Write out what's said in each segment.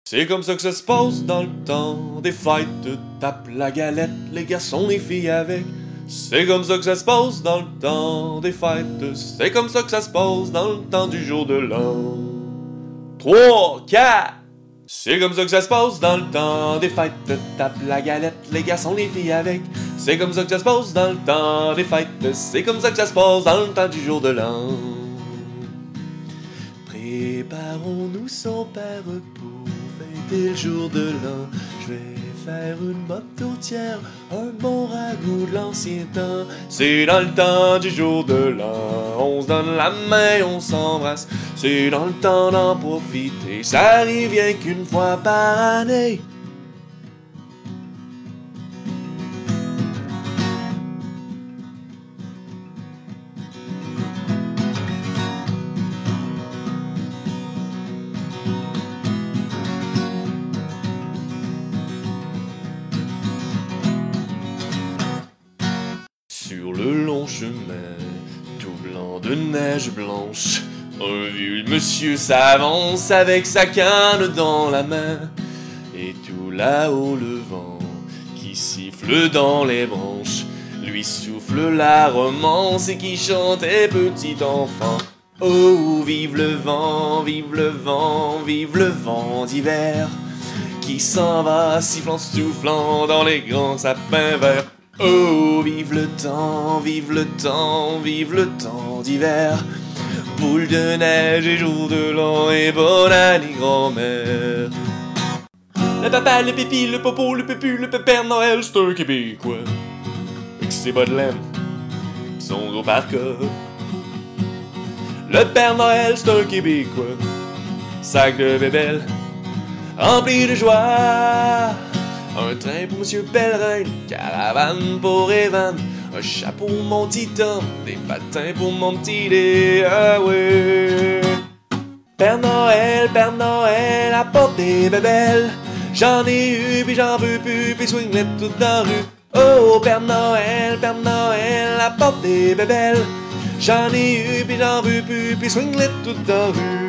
C'est comme ça que ça se passe dans le temps des fêtes. Tape la galette, les garçons, les filles avec. C'est comme ça que ça se passe dans le temps des fêtes. C'est comme ça que ça se passe dans le temps du jour de l'an. 3, 4. C'est comme ça que ça se passe dans le temps des fêtes. Tape la galette, les garçons, les filles avec. C'est comme ça que ça se passe dans le temps des fêtes. C'est comme ça que ça se passe dans le temps du jour de l'an. Préparons-nous sans père pour fêter le jour de l'an. Je vais faire une bonne tourtière, un bon ragoût de l'ancien temps. C'est dans le temps du jour de l'an, on se donne la main, on s'embrasse. C'est dans le temps d'en profiter, ça arrive rien qu'une fois par année. Sur le long chemin, tout blanc de neige blanche, un vieux monsieur s'avance avec sa canne dans la main. Et tout là-haut le vent, qui siffle dans les branches, lui souffle la romance et qui chantait petit enfant. Oh, vive le vent, vive le vent, vive le vent d'hiver, qui s'en va sifflant, soufflant dans les grands sapins verts. Oh, vive le temps, vive le temps, vive le temps d'hiver, boule de neige et jour de l'an et bonne année grand-mère. Le papa, le pipi, le popo, le pépu, le pépère Noël, c'est un Québécois, avec ses bas de laine, son gros parka. Le Père Noël, c'est un Québécois, sac de bébelle, rempli de joie. Un train pour Monsieur Pèlerin, une caravane pour Evan, un chapeau mon petit Tom, des patins pour mon petit Dé, ah ouais. Père Noël, apporte des bébelles, j'en ai eu puis j'en veux plus, puis swing-les toutes dans la rue. Oh, Père Noël, apporte des bébelles, j'en ai eu puis j'en veux plus, puis swing-les toutes dans la rue.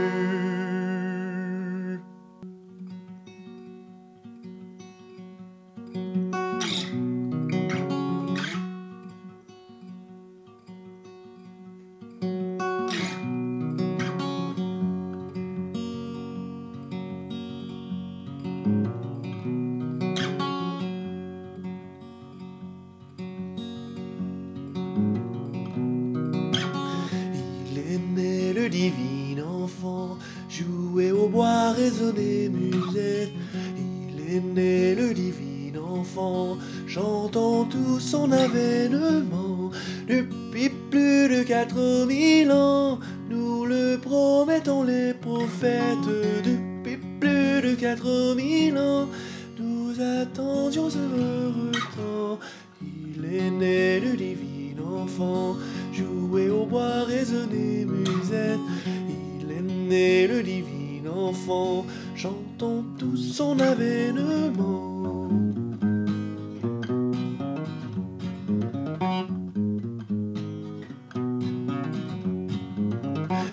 Le divin enfant jouait au bois, résonnait musette. Il est né le divin enfant, chantant tout son avènement. Depuis plus de 4000 ans, nous le promettons les prophètes. Depuis plus de 4000 ans, nous attendions ce heureux temps. Il est né le divin enfant, jouait au bois, résonnait musette. Il est né le divin enfant, chantons tout son avènement.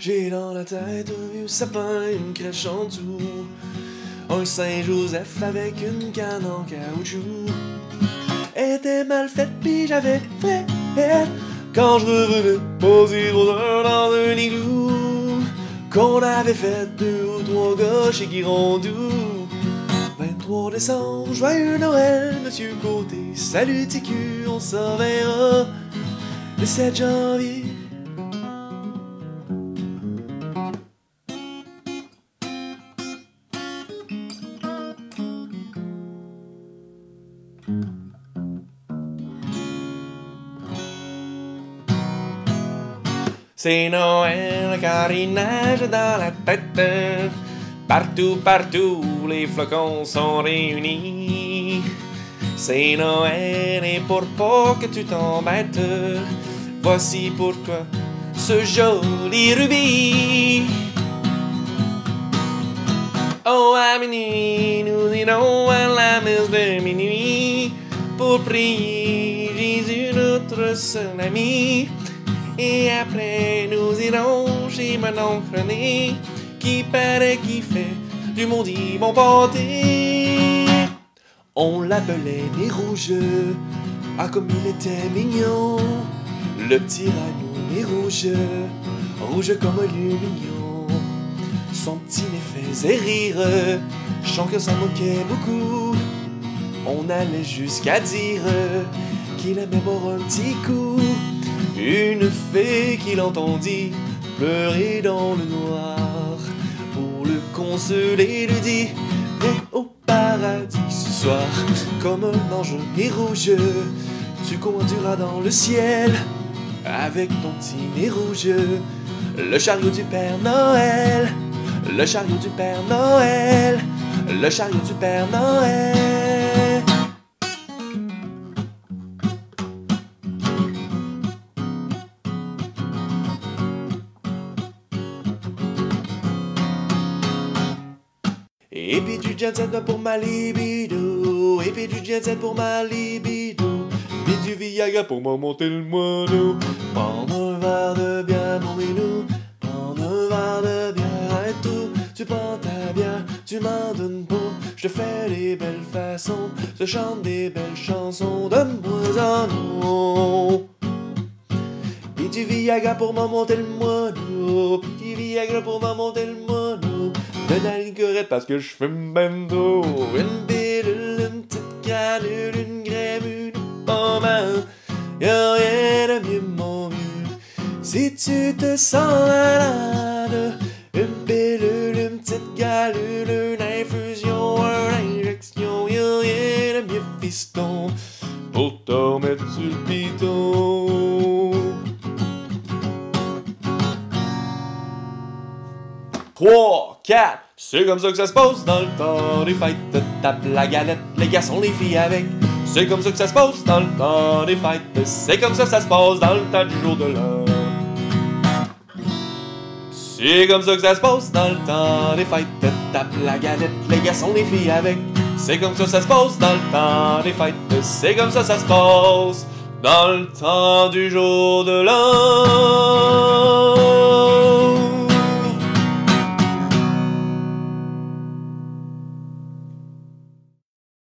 J'ai dans la tête un vieux sapin, une crèche en dessous, un Saint-Joseph avec une canne en caoutchouc. Était mal faite pis j'avais fait quand je revenais poser aux heures dans un igloo qu'on avait fait 2 ou 3 gars chez Girondou. 23 décembre, joyeux Noël, Monsieur Côté, salut TQ, on s'en verra le 7 janvier. C'est Noël quand il neige dans la tête. Partout, partout, les flocons sont réunis. C'est Noël et pour pas que tu t'embêtes, voici pour toi ce joli rubis. Oh, à minuit, nous irons à la messe de minuit pour prier Jésus notre seul ami. Et après nous irons chez mon oncle René, qui paraît qu'il fait du du monde y m'ont porté. On l'appelait Nez Rouge, ah comme il était mignon. Le petit rhino Nez Rouge, rouge comme l'union. Son petit nez faisait rire, je sens que ça moquait beaucoup. On allait jusqu'à dire qu'il aimait boire un petit coup. Une fée qui l'entendit pleurer dans le noir, pour le consoler lui dit: viens au paradis ce soir. Comme un ange Nez Rouge, tu conduiras dans le ciel avec ton petit nez rouge. Le chariot du Père Noël, le chariot du Père Noël, le chariot du Père Noël. Et puis du jet set pour ma libido, et puis du jet set pour ma libido, puis du Viagra pour me monter le moineau. Prends un verre de bière mon minou, prends un verre de bière et tout. Tu prends ta bière, tu m'en donnes pas, je te fais des belles façons, je chante des belles chansons, donne-moi un nom. Puis du Viagra pour me monter le moineau, puis du Viagra pour me monter le moineau. De la licorette parce que je fume ben trop. Une pilule, une petite canule, une crème, une pomme. Y'a rien de mieux mon vieux. Si tu te sens malade, une pilule, une petite galule, une infusion, une injection. Y'a rien de mieux fiston pour te remettre sur le piton. 3, 4, c'est comme ça que ça se passe dans le temps des fêtes. Tape la galette, les garçons, les filles avec. C'est comme ça que ça se passe dans le temps des fêtes. C'est comme ça que ça se passe dans le temps du jour de l'an. C'est comme ça que ça se passe dans le temps des fêtes. Tape la galette, les garçons, les filles avec. C'est comme ça que ça se passe dans le temps des fêtes. C'est comme ça que ça se passe dans le temps du jour de l'an.